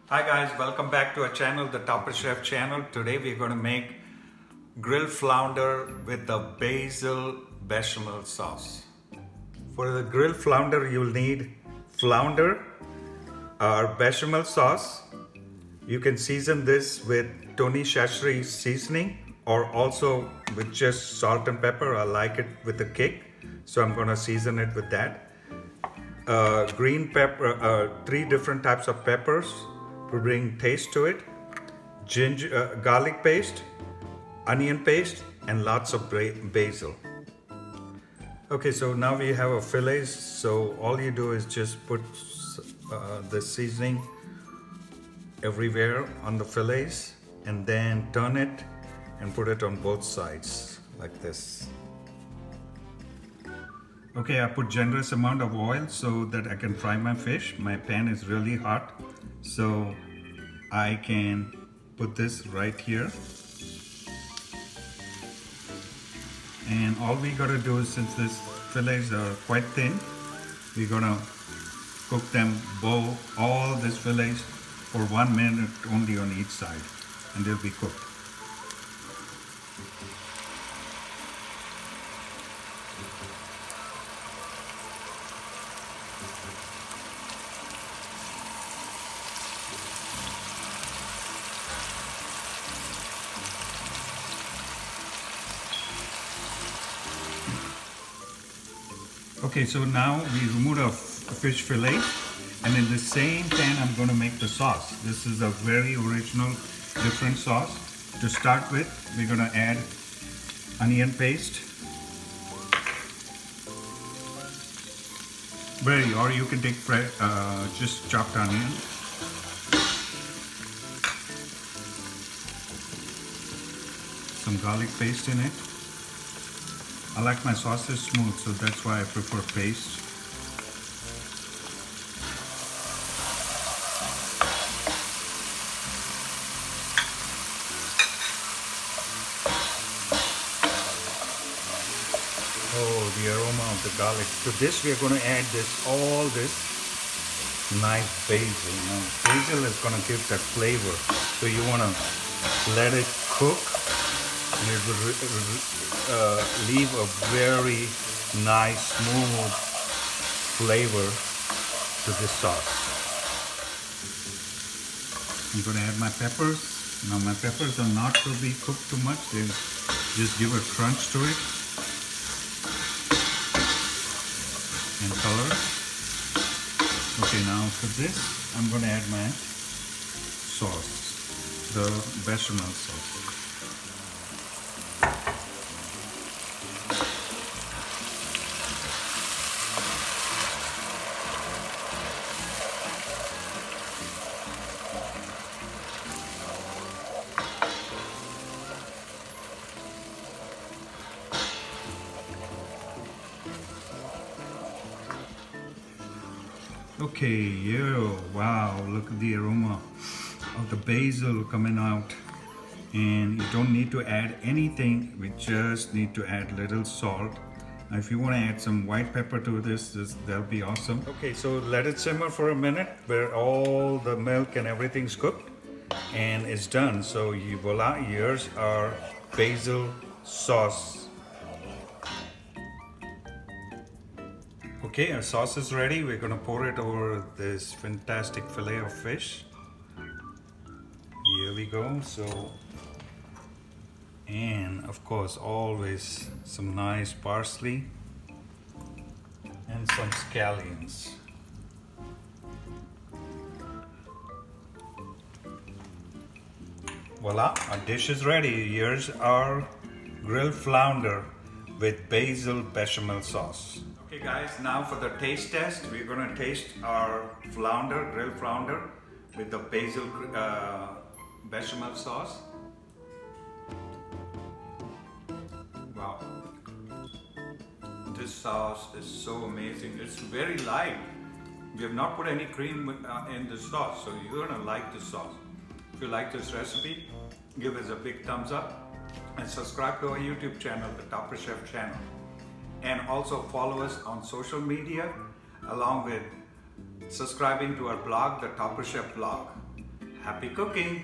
Hi guys, welcome back to our channel, the Topper Chef channel. Today we're going to make grilled flounder with the basil bechamel sauce. For the grilled flounder, you'll need flounder or bechamel sauce. You can season this with Tony Chachere seasoning or also with just salt and pepper. I like it with a kick, so I'm going to season it with that. Green pepper, 3 different types of peppers to bring taste to it, ginger, garlic paste, onion paste, and lots of basil. Okay, so now we have our fillets. So all you do is just put the seasoning everywhere on the fillets and then turn it and put it on both sides like this. Okay, I put generous amount of oil so that I can fry my fish. My pan is really hot, so I can put this right here. And all we gotta do is, since these fillets are quite thin, we're gonna cook them all these fillets for 1 minute only on each side, and they'll be cooked. Okay, so now we remove our fish fillet, and in the same pan I'm going to make the sauce. This is a very original, different sauce. To start with, we're going to add onion paste. Or you can take just chopped onion. Some garlic paste in it. I like my sauces smooth, so that's why I prefer paste. Oh, the aroma of the garlic. To this we are going to add all this nice basil. Now, basil is going to give that flavor, so you want to let it cook, and it will leave a very nice, smooth flavor to this sauce. I'm going to add my peppers. Now my peppers are not to be cooked too much. They just give a crunch to it and color. Okay, now for this, I'm going to add my sauce, the bechamel sauce. Okay, wow, look at the aroma of the basil coming out. And you don't need to add anything, we just need to add little salt. Now if you want to add some white pepper to this, that'll be awesome. Okay, so let it simmer for a minute where all the milk and everything's cooked and it's done. So voila, here's our basil sauce. Okay, our sauce is ready. We're going to pour it over this fantastic fillet of fish. Here we go. And of course, always some nice parsley and some scallions. Voila, our dish is ready. Here's our grilled flounder with basil bechamel sauce. Okay guys, now for the taste test, we're going to taste our flounder, grilled flounder with the basil bechamel sauce. Wow, this sauce is so amazing. It's very light. We have not put any cream in the sauce, so you're going to like this sauce. If you like this recipe, give us a big thumbs up and subscribe to our YouTube channel, the Topper Chef channel. And also follow us on social media along with subscribing to our blog, the Topper Chef blog. Happy cooking!